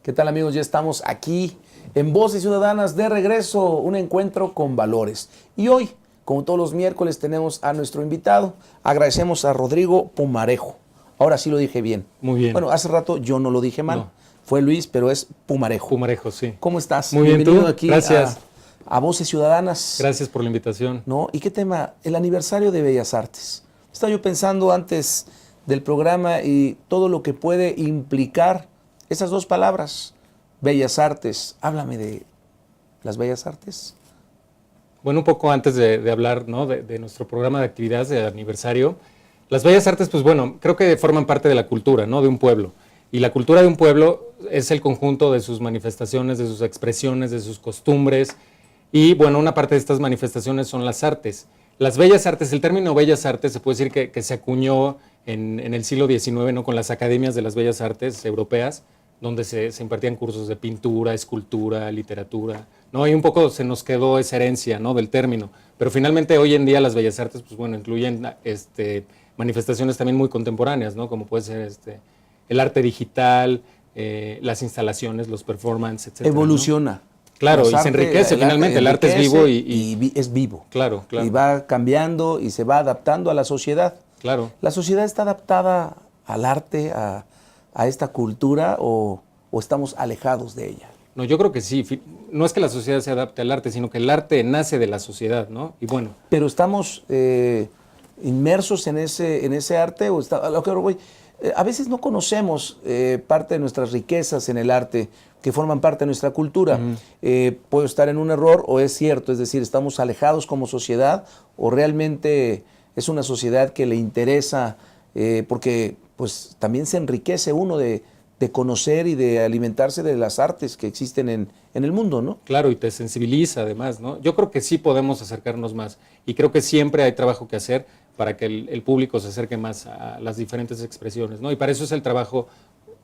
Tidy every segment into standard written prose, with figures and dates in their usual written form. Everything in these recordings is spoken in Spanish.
¿Qué tal, amigos? Ya estamos aquí en Voces Ciudadanas de regreso, un encuentro con valores. Y hoy, como todos los miércoles, tenemos a nuestro invitado. Agradecemos a Rodrigo Pumarejo. Ahora sí lo dije bien. Muy bien. Bueno, hace rato yo no lo dije mal. No. Fue Luis, pero es Pumarejo. Pumarejo, sí. ¿Cómo estás? Muy bien, Bienvenido ¿tú? aquí Gracias. a Voces Ciudadanas. Gracias por la invitación. ¿No? ¿Y qué tema? El aniversario de Bellas Artes. Estaba yo pensando antes del programa y todo lo que puede implicar esas dos palabras, Bellas Artes. Háblame de las Bellas Artes. Bueno, un poco antes de hablar, ¿no?, de nuestro programa de actividades de aniversario, las Bellas Artes, pues bueno, creo que forman parte de la cultura, ¿no?, de un pueblo. Y la cultura de un pueblo es el conjunto de sus manifestaciones, de sus expresiones, de sus costumbres. Y bueno, una parte de estas manifestaciones son las artes. Las Bellas Artes, el término Bellas Artes se puede decir que se acuñó en el siglo XIX, ¿no?, con las academias de las Bellas Artes europeas, donde se impartían cursos de pintura, escultura, literatura, ¿no? Y un poco se nos quedó esa herencia, ¿no?, del término. Pero finalmente hoy en día las Bellas Artes, pues bueno, incluyen manifestaciones también muy contemporáneas, ¿no?, como puede ser el arte digital, las instalaciones, los performances, etc. Evoluciona. ¿no? Claro, y se enriquece finalmente, el arte es vivo y es vivo. Claro, claro. Y va cambiando y se va adaptando a la sociedad. Claro. ¿La sociedad está adaptada al arte, a esta cultura o estamos alejados de ella? No, yo creo que sí. No es que la sociedad se adapte al arte, sino que el arte nace de la sociedad, ¿no? Y bueno. Pero estamos inmersos en ese arte o a lo que voy. A veces no conocemos parte de nuestras riquezas en el arte que forman parte de nuestra cultura. Puedo estar en un error o es cierto, es decir, estamos alejados como sociedad o realmente es una sociedad que le interesa porque pues también se enriquece uno de conocer y de alimentarse de las artes que existen en el mundo, ¿no? Claro, y te sensibiliza además, ¿no? Yo creo que sí podemos acercarnos más y creo que siempre hay trabajo que hacer para que el público se acerque más a las diferentes expresiones, ¿no? Y para eso es el trabajo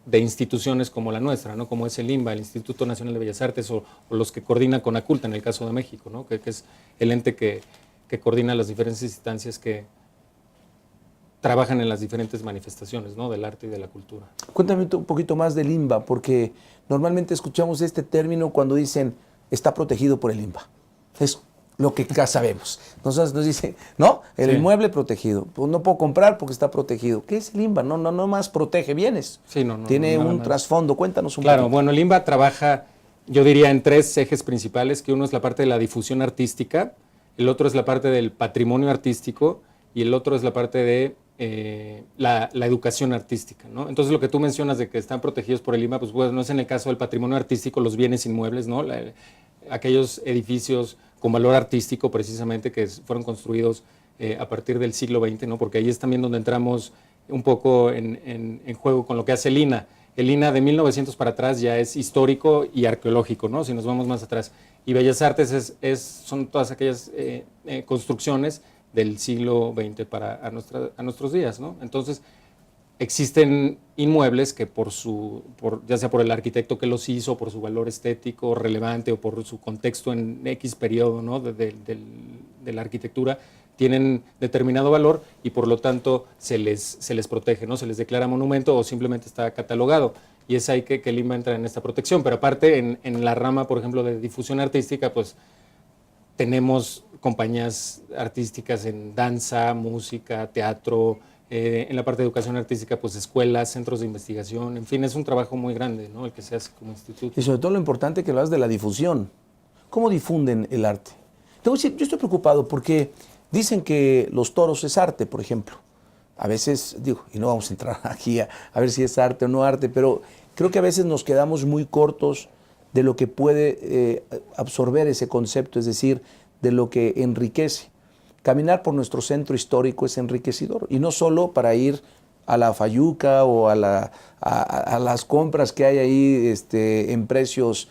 de instituciones como la nuestra, ¿no?, como es el INBA, el Instituto Nacional de Bellas Artes, o los que coordina CONACULTA en el caso de México, ¿no?, que es el ente que coordina las diferentes instancias que trabajan en las diferentes manifestaciones, ¿no?, del arte y de la cultura. Cuéntame un poquito más del INBA, porque normalmente escuchamos este término cuando dicen está protegido por el INBA. Es lo que ya sabemos. Entonces nos dicen, no, el inmueble protegido. Pues no puedo comprar porque está protegido. ¿Qué es el INBA? No más protege bienes. Sí, no, tiene un trasfondo. Cuéntanos un poco. Claro, bueno, el INBA trabaja, yo diría, en tres ejes principales, que uno es la parte de la difusión artística, el otro es la parte del patrimonio artístico y el otro es la parte de la educación artística, ¿no? Entonces, lo que tú mencionas de que están protegidos por el INBA, pues bueno, es en el caso del patrimonio artístico, los bienes inmuebles, ¿no? Aquellos edificios con valor artístico, precisamente, que fueron construidos a partir del siglo XX, ¿no? Porque ahí es también donde entramos un poco en juego con lo que hace el INA. El INA de 1900 para atrás ya es histórico y arqueológico, ¿no?, si nos vamos más atrás. Y Bellas Artes son todas aquellas construcciones del siglo XX a nuestros días, ¿no? Entonces, existen inmuebles que ya sea por el arquitecto que los hizo, por su valor estético relevante o por su contexto en X periodo, ¿no?, de la arquitectura, tienen determinado valor y por lo tanto se les protege, ¿no?, se les declara monumento o simplemente está catalogado. Y es ahí que el INBA entra en esta protección. Pero aparte, en la rama, por ejemplo, de difusión artística, pues tenemos compañías artísticas en danza, música, teatro, en la parte de educación artística, pues escuelas, centros de investigación, en fin, es un trabajo muy grande, ¿no?, el que se hace como instituto. Y sobre todo lo importante que hablas de la difusión. ¿Cómo difunden el arte? Te voy a decir, yo estoy preocupado porque dicen que los toros es arte, por ejemplo. A veces, digo, y no vamos a entrar aquí a ver si es arte o no arte, pero creo que a veces nos quedamos muy cortos de lo que puede absorber ese concepto, es decir, de lo que enriquece. Caminar por nuestro centro histórico es enriquecedor, y no solo para ir a la Fayuca o a las compras que hay ahí en precios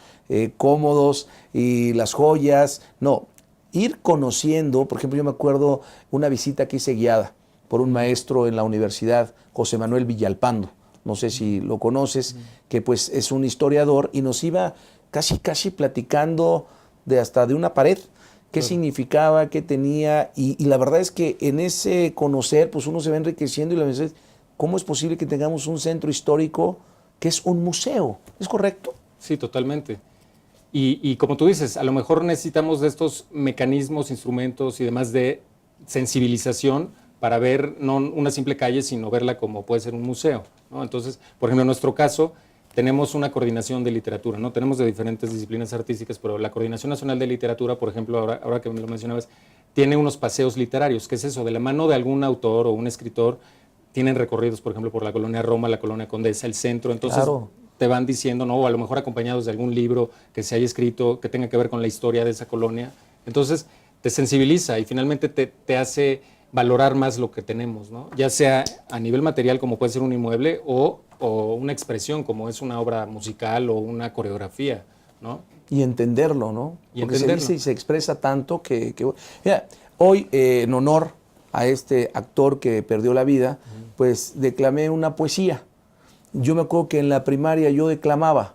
cómodos y las joyas, no, ir conociendo. Por ejemplo, yo me acuerdo una visita que hice guiada por un maestro en la universidad, José Manuel Villalpando, no sé si lo conoces, que pues es un historiador y nos iba casi platicando hasta de una pared, qué significaba, qué tenía, y la verdad es que en ese conocer pues uno se va enriqueciendo y la verdad es, ¿cómo es posible que tengamos un centro histórico que es un museo. ¿Es correcto? Sí, totalmente. Y como tú dices, a lo mejor necesitamos de estos mecanismos, instrumentos y demás de sensibilización para ver no una simple calle, sino verla como puede ser un museo, ¿no? Entonces, por ejemplo, en nuestro caso, tenemos una coordinación de literatura, ¿no? Tenemos de diferentes disciplinas artísticas, pero la Coordinación Nacional de Literatura, por ejemplo, ahora que me lo mencionabas, tiene unos paseos literarios. ¿Qué es eso? De la mano de algún autor o un escritor, tienen recorridos, por ejemplo, por la colonia Roma, la colonia Condesa, el centro. Entonces, claro, te van diciendo, ¿no? O a lo mejor acompañados de algún libro que se haya escrito, que tenga que ver con la historia de esa colonia. Entonces, te sensibiliza y finalmente te hace valorar más lo que tenemos, ¿no? Ya sea a nivel material, como puede ser un inmueble, o una expresión, como es una obra musical o una coreografía, ¿no? Y entenderlo, ¿no? Y porque entenderlo. se dice y se expresa tanto que mira, hoy, en honor a este actor que perdió la vida, pues declamé una poesía. Yo me acuerdo que en la primaria yo declamaba,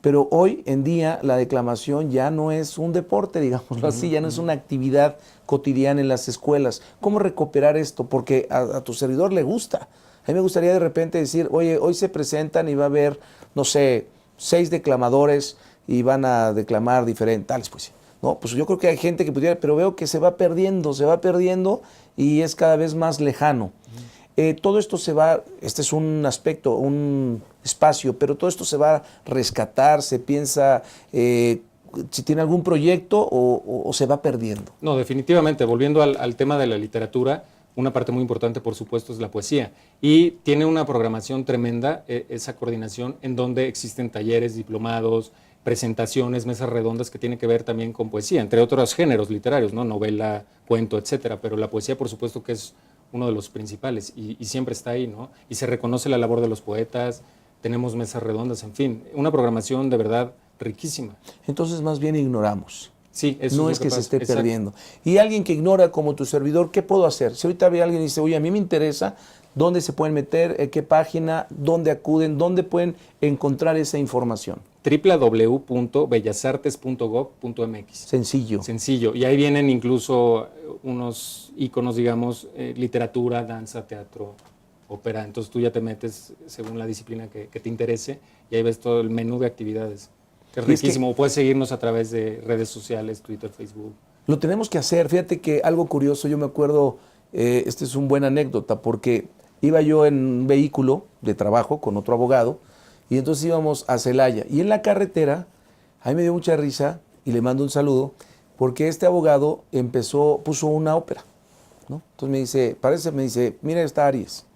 pero hoy en día la declamación ya no es un deporte, digámoslo así, ya no es una actividad cotidiana en las escuelas. ¿Cómo recuperar esto? Porque a tu servidor le gusta. A mí me gustaría de repente decir, oye, hoy se presentan y va a haber, no sé, 6 declamadores y van a declamar diferentes, pues, ¿no? Pues yo creo que hay gente que pudiera, pero veo que se va perdiendo y es cada vez más lejano. Todo esto se va, este es un aspecto, un espacio, pero todo esto se va a rescatar, se piensa si tiene algún proyecto o se va perdiendo. No, definitivamente, volviendo al tema de la literatura, una parte muy importante, por supuesto, es la poesía. Y tiene una programación tremenda, esa coordinación, en donde existen talleres, diplomados, presentaciones, mesas redondas que tienen que ver también con poesía, entre otros géneros literarios, ¿no? Novela, cuento, etcétera. Pero la poesía, por supuesto, que es uno de los principales y siempre está ahí, ¿no? Y se reconoce la labor de los poetas, tenemos mesas redondas, en fin, una programación de verdad riquísima. Entonces, más bien ignoramos. Sí, eso no es que se esté perdiendo. Y alguien que ignora como tu servidor, ¿qué puedo hacer? Si ahorita ve alguien y dice, oye, a mí me interesa, ¿dónde se pueden meter? ¿Qué página? ¿Dónde acuden? ¿Dónde pueden encontrar esa información? www.bellasartes.gov.mx. Sencillo. Sencillo. Y ahí vienen incluso unos iconos, digamos, literatura, danza, teatro, ópera. Entonces tú ya te metes según la disciplina que te interese y ahí ves todo el menú de actividades. Es riquísimo. Puedes seguirnos a través de redes sociales, Twitter, Facebook. Lo tenemos que hacer. Fíjate que algo curioso, yo me acuerdo, este es un buen anécdota, porque iba yo en un vehículo de trabajo con otro abogado y entonces íbamos a Celaya. Y en la carretera, a mí me dio mucha risa y le mando un saludo, porque este abogado puso una ópera, ¿no? Entonces me dice, mira, está Aries.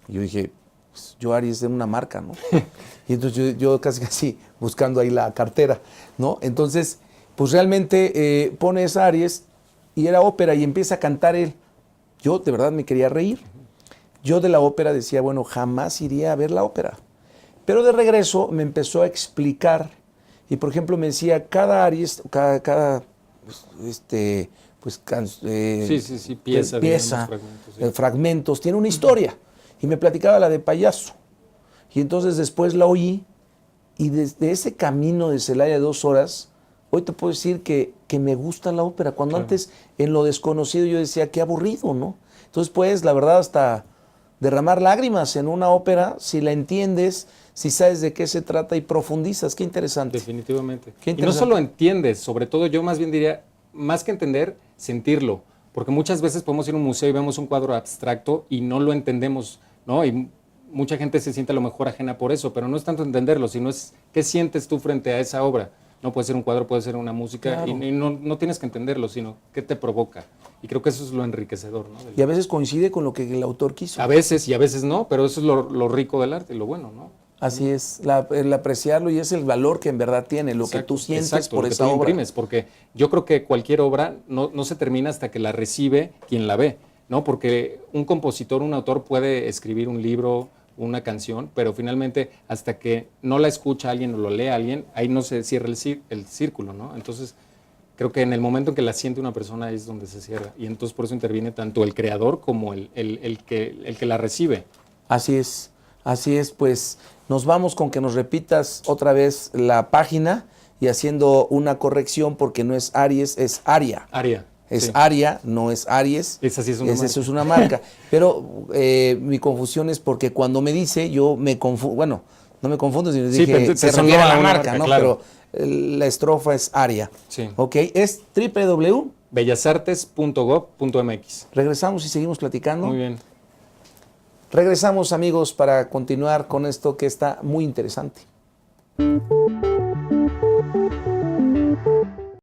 Y yo dije, pues, yo Aries es una marca, ¿no? Y entonces yo casi buscando ahí la cartera, ¿no? Entonces, pues realmente pone esa Aries y era ópera y empieza a cantar él. Yo de verdad me quería reír. Yo de la ópera decía, bueno, jamás iría a ver la ópera. Pero de regreso me empezó a explicar y, por ejemplo, me decía, cada Aries, cada pieza, digamos, fragmentos, tiene una historia. Y me platicaba la de Payaso. Y entonces después la oí y desde ese camino de Celaya de 2 horas, hoy te puedo decir que me gusta la ópera. Cuando antes en lo desconocido yo decía, qué aburrido, ¿no? Entonces puedes, la verdad, hasta derramar lágrimas en una ópera si la entiendes, si sabes de qué se trata y profundizas. Qué interesante. Definitivamente. Qué interesante. Y no solo entiendes, sobre todo yo más bien diría, más que entender, sentirlo. Porque muchas veces podemos ir a un museo y vemos un cuadro abstracto y no lo entendemos, ¿no? Y mucha gente se siente a lo mejor ajena por eso, pero no es tanto entenderlo, sino es qué sientes tú frente a esa obra. No puede ser un cuadro, puede ser una música, claro. Y no tienes que entenderlo, sino qué te provoca. Y creo que eso es lo enriquecedor, ¿no? Y a veces coincide con lo que el autor quiso. A veces y a veces no, pero eso es lo rico del arte, lo bueno, ¿no? Así es, el apreciarlo y es el valor que en verdad tiene, lo que tú sientes por esa obra. Imprimes, porque yo creo que cualquier obra no se termina hasta que la recibe quien la ve, ¿no? Porque un compositor, un autor puede escribir un libro, una canción, pero finalmente hasta que no la escucha alguien o lo lee alguien, ahí no se cierra el círculo, ¿no? Entonces, creo que en el momento en que la siente una persona es donde se cierra. Y entonces por eso interviene tanto el creador como el que la recibe. Así es, pues nos vamos con que nos repitas otra vez la página y haciendo una corrección porque no es Aries, es Aria. Aria. Es sí. Aria, no es Aries. Esa sí es una marca. Eso es una marca. Pero mi confusión es porque cuando me dice, yo me confundo. Bueno, No me confundo si les Sí, dije, pero se te sonó refiere a a la una marca, marca, ¿no? claro. Pero la estrofa es aria. Sí. Ok, es www. bellasartes.gov.mx. Regresamos y seguimos platicando. Muy bien. Regresamos, amigos, para continuar con esto que está muy interesante.